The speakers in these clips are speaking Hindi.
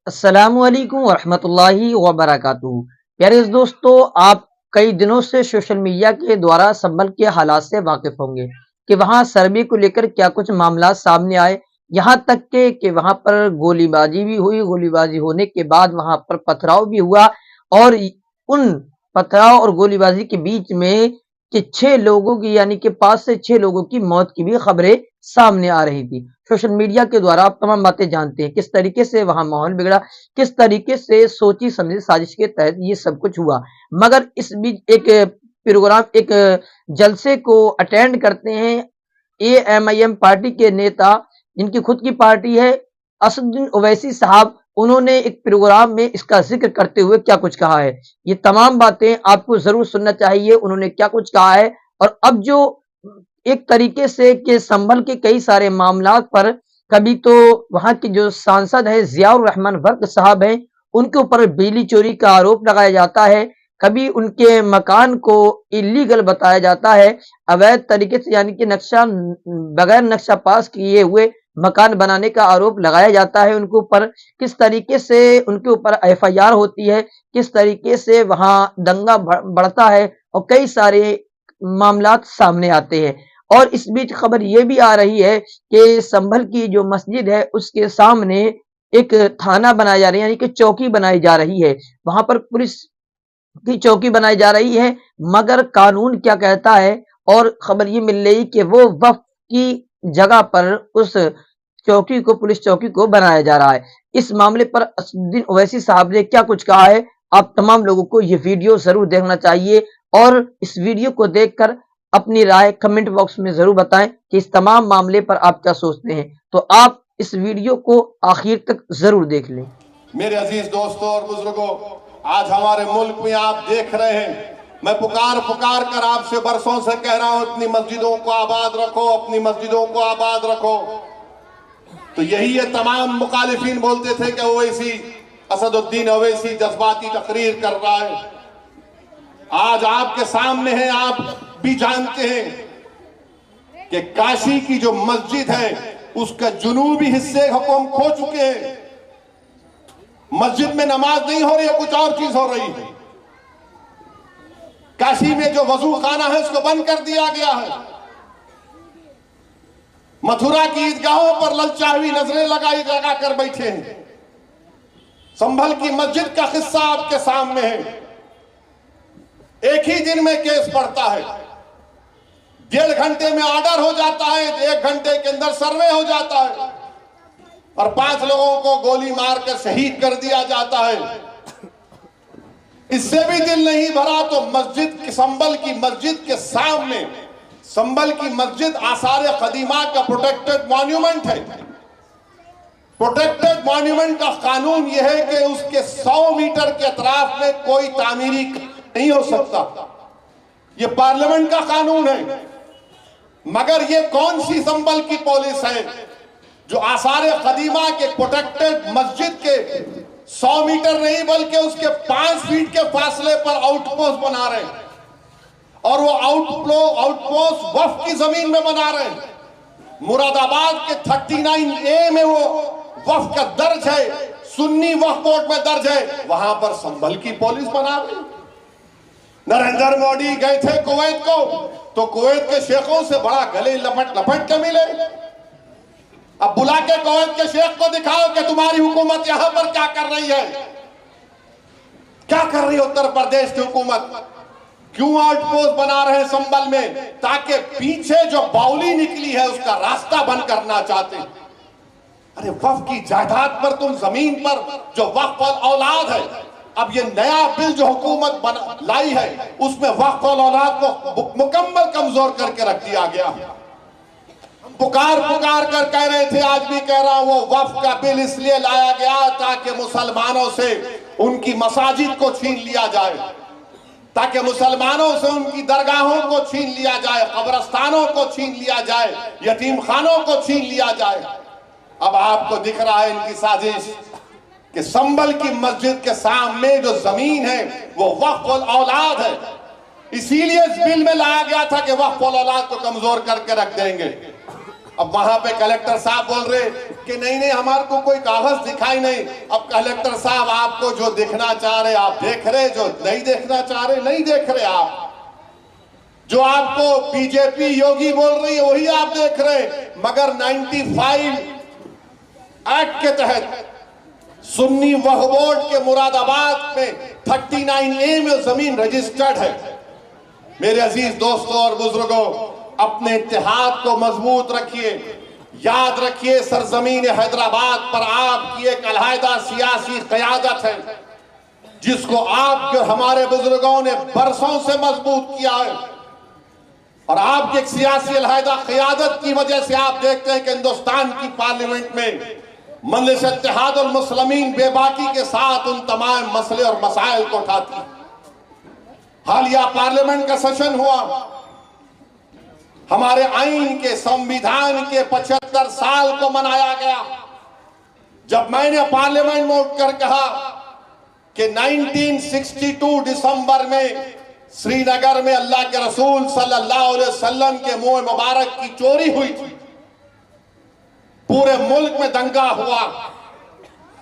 अस्सलामुअलैकुम वरहमतुल्लाहि वबरकातुहू। प्यारे दोस्तों, आप कई दिनों से सोशल मीडिया के द्वारा संभल के हालात से वाकिफ होंगे कि वहां सर्वे को लेकर क्या कुछ मामला सामने आए। यहाँ तक कि वहां पर गोलीबाजी भी हुई, गोलीबाजी होने के बाद वहां पर पथराव भी हुआ और उन पथराव और गोलीबाजी के बीच में कि 6 लोगों की यानी कि 5 से 6 लोगों की मौत की भी खबरें सामने आ रही थी। सोशल मीडिया के द्वारा आप तमाम बातें जानते हैं, किस तरीके से वहाँ माहौल बिगड़ा, किस तरीके से सोची समझी साजिश के तहत ये सब कुछ हुआ। मगर इस बीच एक प्रोग्राम एक जलसे को अटेंड करते हैं एएमआईएम पार्टी के नेता, जिनकी खुद की पार्टी है, असदुद्दीन ओवैसी साहब। उन्होंने एक प्रोग्राम में इसका ज़िक्र करते हुए क्या कुछ कहा है, ये तमाम बातें आपको ज़रूर सुनना चाहिए। उन्होंने क्या कुछ कहा है और अब जो एक तरीके से कि संभल के कई सारे मामलात पर कभी तो वहाँ के जो सांसद हैं ज़ियाउर रहमान वर्क साहब हैं, उनके ऊपर बिजली चोरी का आरोप लगाया जाता है। कभी उनके मकान को इल्लीगल बताया जाता है, अवैध तरीके से यानी कि नक्शा बगैर नक्शा पास किए हुए मकान बनाने का आरोप लगाया जाता है उनके ऊपर। किस तरीके से उनके ऊपर एफआईआर होती है, किस तरीके से वहाँ दंगा बढ़ता है और कई सारे मामलात सामने आते हैं। और इस बीच खबर ये भी आ रही है कि संभल की जो मस्जिद है उसके सामने एक थाना बनाया जा रहा है, यानी कि चौकी बनाई जा रही है। वहां पर पुलिस की चौकी बनाई जा रही है, मगर कानून क्या कहता है। और खबर ये मिल रही कि वो वक्फ की जगह पर उस चौकी को, पुलिस चौकी को बनाया जा रहा है। इस मामले पर असदुद्दीन ओवैसी साहब ने क्या कुछ कहा है, आप तमाम लोगों को ये वीडियो जरूर देखना चाहिए और इस वीडियो को देखकर अपनी राय कमेंट बॉक्स में जरूर बताएं कि इस तमाम मामले पर आप क्या सोचते हैं। तो आप इस वीडियो को आखिर तक जरूर देख लें। मेरे अजीज दोस्तों और बुजुर्गों, आज हमारे मुल्क में आप देख रहे हैं, मैं पुकार कर आपसे बरसों से कह रहा हूं, अपनी मस्जिदों को आबाद रखो, अपनी मस्जिदों को आबाद रखो। तो यही ये तमाम मुखालिफिन बोलते थे कि ओवैसी, असदुद्दीन ओवैसी जज्बाती तकरीर कर रहा है। आज आपके सामने है, आप भी जानते हैं कि काशी की जो मस्जिद है उसका जुनूबी हिस्से हुक्म खो चुके हैं। मस्जिद में नमाज नहीं हो रही है, कुछ और चीज हो रही है। काशी में जो वजू खाना है उसको बंद कर दिया गया है। मथुरा की ईदगाहों पर ललचावी नजरें लगा कर बैठे हैं। संभल की मस्जिद का किस्सा आपके सामने है। एक ही दिन में केस पड़ता है, 1.5 घंटे में ऑर्डर हो जाता है, 1 घंटे के अंदर सर्वे हो जाता है और 5 लोगों को गोली मारकर शहीद कर दिया जाता है। इससे भी दिल नहीं भरा तो मस्जिद, संभल की मस्जिद के सामने, संभल की मस्जिद आसार कदीमा का प्रोटेक्टेड मॉन्यूमेंट है। प्रोटेक्टेड मॉन्यूमेंट का कानून यह है कि उसके 100 मीटर के अतराफ में कोई तामीरी नहीं हो सकता। यह पार्लियामेंट का कानून है। मगर यह कौन सी संभल की पुलिस है जो आसार कदीमा के प्रोटेक्टेड मस्जिद के 100 मीटर नहीं बल्कि उसके 5 फीट के फासले पर आउटपोस्ट बना रहे हैं और वो आउटपोस्ट वक्फ की जमीन में बना रहे हैं। मुरादाबाद के 39A में वो वक्फ का दर्ज है, सुन्नी वक्फ बोर्ड में दर्ज है, वहां पर संभल की पुलिस बना रही। नरेंद्र मोदी गए थे कुवैत को तो कुवैत के शेखों से बड़ा गले लपट के मिले। अब बुला के कुवैत के शेख को दिखाओ कि तुम्हारी हुकूमत यहां पर क्या कर रही है, क्या कर रही है उत्तर प्रदेश की हुकूमत, क्यों आउटपोस्ट बना रहे हैं संभल में, ताकि पीछे जो बाउली निकली है उसका रास्ता बंद करना चाहते हैं। अरे वक्फ की जायदाद पर, तुम जमीन पर जो वक्फ औलाद है, अब ये नया बिल जो हुकूमत लाई है उसमें वक्फ औलाद को मुकम्मल कमजोर करके रख दिया गया। पुकार कर कह रहे थे, आज भी कह रहा हूं, वो वक्फ का बिल इसलिए लाया गया ताकि मुसलमानों से उनकी मसाजिद को छीन लिया जाए, ताकि मुसलमानों से उनकी दरगाहों को छीन लिया जाए, कब्रस्तानों को छीन लिया जाए, यतीम खानों को छीन लिया जाए। अब आपको दिख रहा है इनकी साजिश कि संभल की मस्जिद के सामने जो जमीन है वो वक्फ औलाद है, इसीलिए इस बिल में लाया गया था कि वक्फ औलाद को कमजोर करके रख देंगे। अब वहां पे कलेक्टर साहब बोल रहे कि नहीं नहीं हमारे को कोई कागज दिखाई नहीं। अब कलेक्टर साहब आपको जो देखना चाह रहे आप देख रहे, जो नहीं देखना चाह रहे नहीं देख रहे आप। जो आपको बीजेपी योगी बोल रही है वही आप देख रहे। मगर 95 एक्ट के तहत सुन्नी वक्फ बोर्ड के मुरादाबाद में 39A में जमीन रजिस्टर्ड है। मेरे अजीज दोस्तों और बुजुर्गों, अपने इत्तेहाद को मजबूत रखिए। याद रखिए सरजमीन हैदराबाद पर आपकी एक अलहदा सियासी क़यादत है जिसको आपके हमारे बुजुर्गों ने बरसों से मजबूत किया है। और आपकी एक सियासी अलहदा क़यादत की वजह से आप देखते हैं कि हिंदुस्तान की पार्लियामेंट में मजलिस इत्तेहाद और मुस्लिमीन बेबाकी के साथ उन तमाम मसले और मसाइल को उठाती है। हालिया पार्लियामेंट का सेशन हुआ, हमारे आईन के संविधान के 75 साल को मनाया गया। जब मैंने पार्लियामेंट में उठकर कहा कि 1962 दिसंबर में श्रीनगर में अल्लाह के रसूल सल्लल्लाहु अलैहि वसल्लम के मुंह मुबारक की चोरी हुई थी, पूरे मुल्क में दंगा हुआ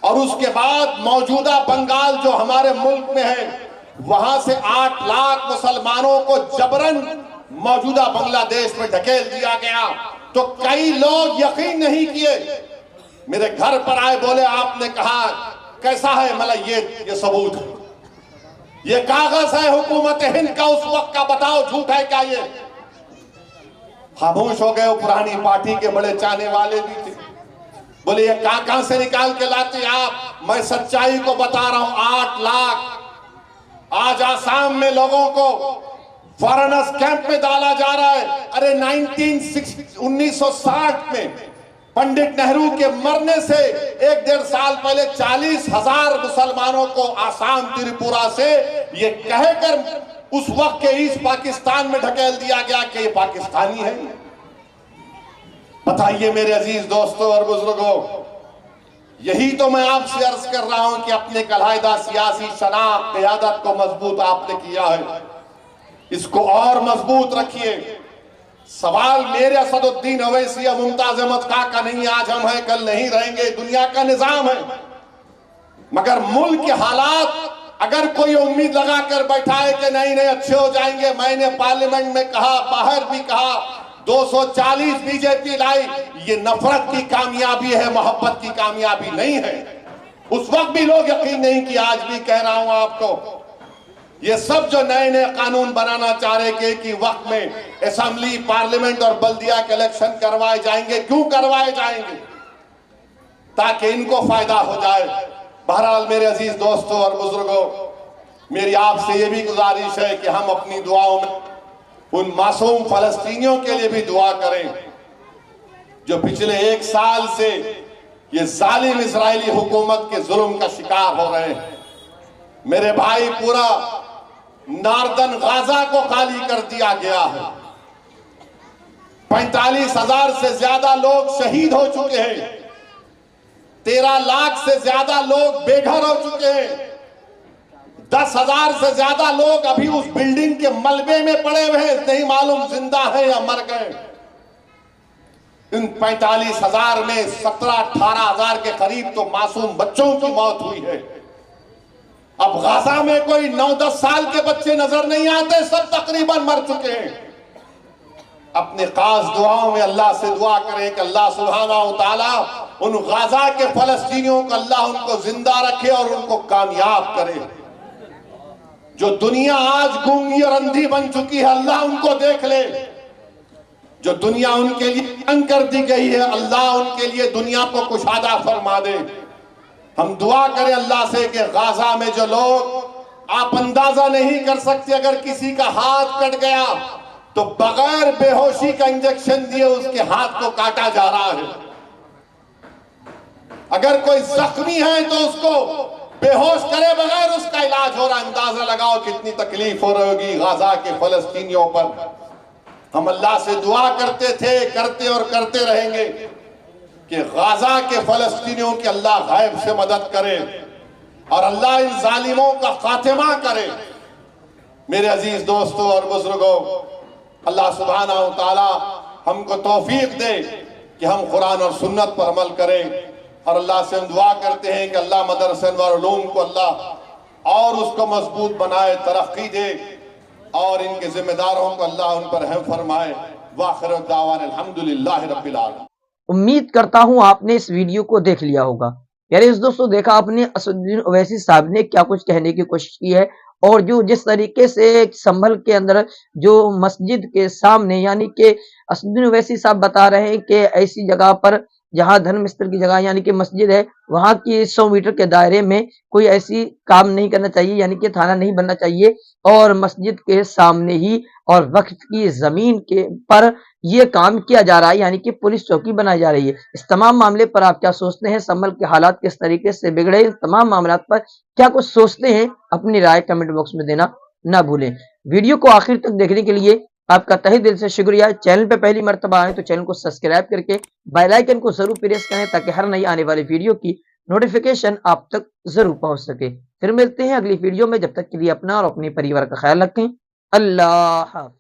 और उसके बाद मौजूदा बंगाल जो हमारे मुल्क में है वहां से 8 लाख मुसलमानों को जबरन मौजूदा बांग्लादेश में ढकेल दिया गया, तो कई लोग यकीन नहीं किए। मेरे घर पर आए, बोले आपने कहा कैसा है? मतलब ये सबूत है, ये कागज है हुकूमत हिंद का उस वक्त का, बताओ झूठ है क्या? ये खामोश हो गए। पुरानी पार्टी के बड़े चाहने वाले भी थे, बोले ये कहां से निकाल के लाते आप? मैं सच्चाई को बता रहा हूं। 8 लाख आज आसाम में लोगों को फॉरेनर्स कैंप में डाला जा रहा है। अरे 1960 में पंडित नेहरू के मरने से 1-1.5 साल पहले 40,000 मुसलमानों को आसाम त्रिपुरा से ये कहकर उस वक्त के ईस्ट पाकिस्तान में ढकेल दिया गया कि ये पाकिस्तानी है। बताइए मेरे अजीज दोस्तों और बुजुर्गों, यही तो मैं आपसे अर्ज कर रहा हूं कि अपने कलायदा सियासी शनाख्त क़यादत को मजबूत आपने किया है, इसको और मजबूत रखिए। सवाल मेरे असदुद्दीन अवैसी या मुमताज अहमद खां का नहीं, आज हम हैं कल नहीं रहेंगे, दुनिया का निजाम है। मगर मुल्क के हालात अगर कोई उम्मीद लगा कर बैठा है कि नहीं नहीं अच्छे हो जाएंगे, मैंने पार्लियामेंट में कहा, बाहर भी कहा, 240 बीजेपी लाई, ये नफरत की कामयाबी है, मोहब्बत की कामयाबी नहीं है। उस वक्त भी लोग यकीन नहीं किया, आज भी कह रहा हूं आपको। ये सब जो नए नए कानून बनाना चाह रहे कि वक्त में असेंबली, पार्लियामेंट और बल्दिया के इलेक्शन करवाए जाएंगे, क्यों करवाए जाएंगे? ताकि इनको फायदा हो जाए। बहरहाल मेरे अजीज दोस्तों और बुजुर्गों, मेरी आपसे ये भी गुजारिश है कि हम अपनी दुआओं में उन मासूम फलस्तीनियों के लिए भी दुआ करें जो पिछले 1 साल से ये जालिम इजरायली हुकूमत के जुल्म का शिकार हो रहे हैं। मेरे भाई, पूरा नार्दन गाजा को खाली कर दिया गया है। 45,000 से ज्यादा लोग शहीद हो चुके हैं। 13 लाख से ज्यादा लोग बेघर हो चुके हैं। 10,000 से ज्यादा लोग अभी उस बिल्डिंग के मलबे में पड़े हुए हैं, नहीं मालूम जिंदा है या मर गए। इन 45,000 में 17-18 हजार के करीब तो मासूम बच्चों की मौत हुई है। अब गाजा में कोई 9-10 साल के बच्चे नजर नहीं आते, सब तकरीबन मर चुके हैं। अपने खास दुआओं में अल्लाह से दुआ करें कि अल्लाह सुब्हानहू तआला उन गाजा के फलस्तीनियों को अल्लाह उनको जिंदा रखे और उनको कामयाब करे। जो दुनिया आज गूंगी और अंधी बन चुकी है, अल्लाह उनको देख ले। जो दुनिया उनके लिए तंग कर दी गई है, अल्लाह उनके लिए दुनिया को कुशादा फरमा दे। हम दुआ करें अल्लाह से कि गाजा में जो लोग, आप अंदाजा नहीं कर सकते, अगर किसी का हाथ कट गया तो बगैर बेहोशी का इंजेक्शन दिए उसके हाथ को काटा जा रहा है। अगर कोई जख्मी है तो उसको बेहोश करे बगैर उसका इलाज हो रहा है। अंदाजा लगाओ कितनी तकलीफ हो रही होगी गाजा के फलस्तीनियों पर। हम अल्लाह से दुआ करते थे, करते और करते रहेंगे कि गाजा के फलस्तीनियों की अल्लाह गैब से मदद करे और अल्लाह इन जालिमों का खात्मा करे। मेरे अजीज दोस्तों और बुजुर्गों, अल्लाह सुब्हानहू तआला हमको तौफीक दे कि हम कुरान और सुन्नत पर अमल करें और अल्लाह से हम दुआ करते हैं कि अल्लाह मदरसा अनवार उलूम को अल्लाह और उसको मजबूत बनाए, तरक्की दे और इनके जिम्मेदारों को अल्लाह उन पर रहम फरमाए। वाखिर दावाना अल्हम्दुलिल्लाहि रब्बिल आलमीन। उम्मीद करता हूं आपने इस वीडियो को देख लिया होगा। प्यारे दोस्तों, देखा आपने असदुद्दीन ओवैसी साहब ने क्या कुछ कहने की कोशिश की है और जो जिस तरीके से संभल के अंदर जो मस्जिद के सामने यानी कि असदुद्दीन ओवैसी साहब बता रहे हैं कि ऐसी जगह पर जहां धर्मस्थल की जगह यानी कि मस्जिद है, वहां की 100 मीटर के दायरे में कोई ऐसी काम नहीं करना चाहिए, यानी कि थाना नहीं बनना चाहिए और मस्जिद के सामने ही और वक्फ की जमीन के पर ये काम किया जा रहा है, यानी कि पुलिस चौकी बनाई जा रही है। इस तमाम मामले पर आप क्या सोचते हैं? संभल के हालात किस तरीके से बिगड़े? इस तमाम मामलात पर क्या कुछ सोचते हैं? अपनी राय कमेंट बॉक्स में देना ना भूलें। वीडियो को आखिर तक देखने के लिए आपका तहे दिल से शुक्रिया। चैनल पे पहली मर्तबा आए तो चैनल को सब्सक्राइब करके बेल आइकन को जरूर प्रेस करें ताकि हर नई आने वाली वीडियो की नोटिफिकेशन आप तक जरूर पहुंच सके। फिर मिलते हैं अगली वीडियो में, जब तक के लिए अपना और अपने परिवार का ख्याल रखें। अल्लाह हाफिज।